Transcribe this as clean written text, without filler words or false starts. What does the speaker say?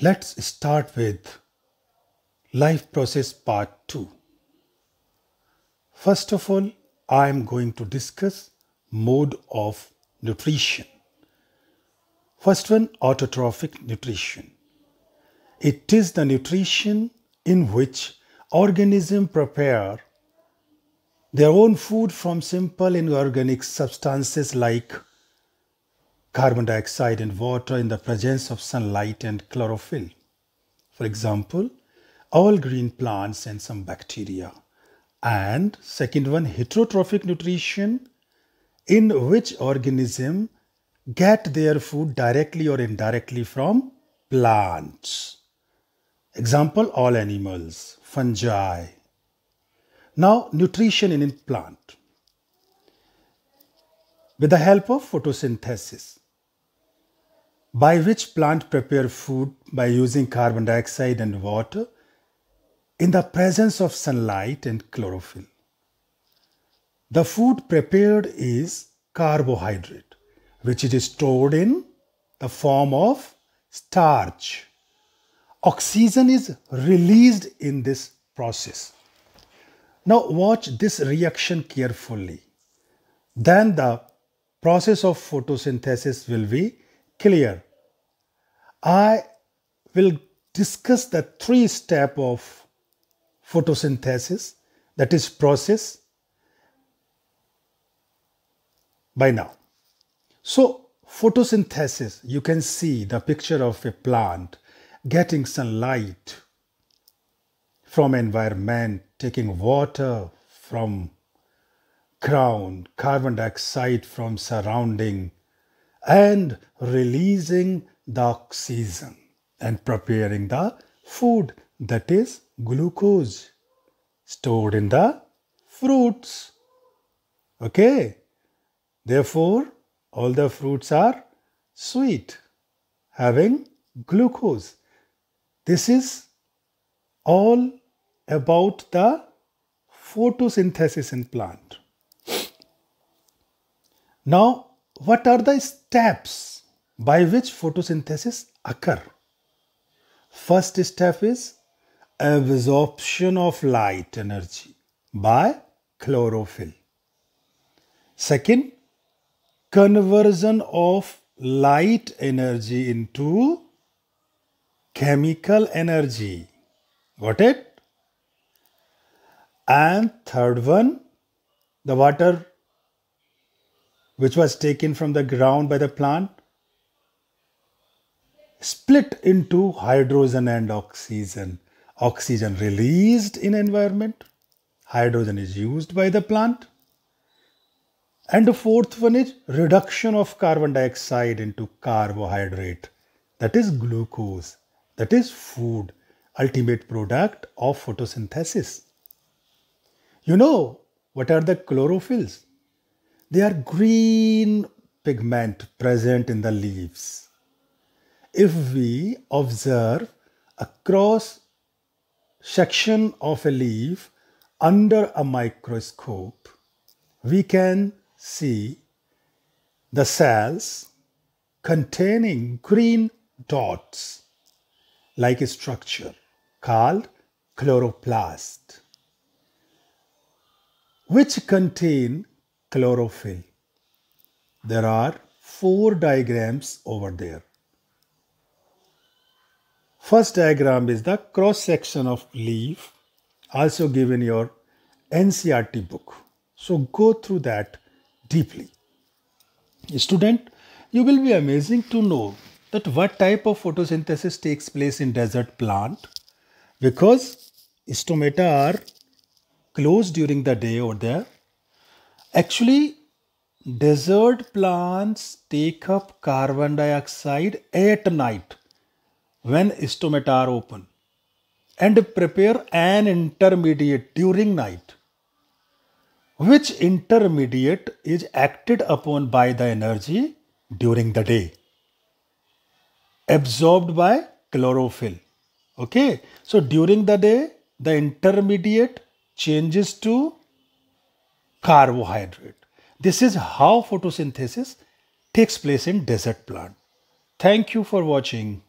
Let's start with life process part 2. First of all, I am going to discuss mode of nutrition. First one, autotrophic nutrition. It is the nutrition in which organisms prepare their own food from simple inorganic substances like carbon dioxide and water in the presence of sunlight and chlorophyll. For example, all green plants and some bacteria. And second one, heterotrophic nutrition, in which organisms get their food directly or indirectly from plants. Example, all animals, fungi. Now, nutrition in a plant. With the help of photosynthesis, by which plant prepare food by using carbon dioxide and water in the presence of sunlight and chlorophyll. The food prepared is carbohydrate, which is stored in the form of starch. Oxygen is released in this process. Now watch this reaction carefully. Then the process of photosynthesis will be clear. I will discuss the 3 steps of photosynthesis, that is process, by now. So photosynthesis, you can see the picture of a plant getting sunlight from environment, taking water from ground, carbon dioxide from surrounding, and releasing the oxygen and preparing the food, that is glucose, stored in the fruits. Okay. Therefore, all the fruits are sweet, having glucose. This is all about the photosynthesis in plant. Now, what are the steps by which photosynthesis occur? First step is absorption of light energy by chlorophyll. Second, conversion of light energy into chemical energy. Got it? And third one, the water which was taken from the ground by the plant split into hydrogen and oxygen. Oxygen released in environment. Hydrogen is used by the plant. And the fourth one is reduction of carbon dioxide into carbohydrate. That is glucose. That is food, ultimate product of photosynthesis. You know what are the chlorophylls? They are green pigment present in the leaves. If we observe a cross section of a leaf under a microscope, we can see the cells containing green dots like a structure called chloroplast, which contain chlorophyll. There are 4 diagrams over there. First diagram is the cross section of leaf, also given in your NCERT book. So go through that deeply. Student, you will be amazing to know that what type of photosynthesis takes place in desert plant, because stomata are closed during the day over there. Actually, desert plants take up carbon dioxide at night when stomata are open and prepare an intermediate during night, which intermediate is acted upon by the energy during the day, absorbed by chlorophyll. Okay, so during the day, the intermediate changes to carbohydrate. This is how photosynthesis takes place in desert plant. Thank you for watching.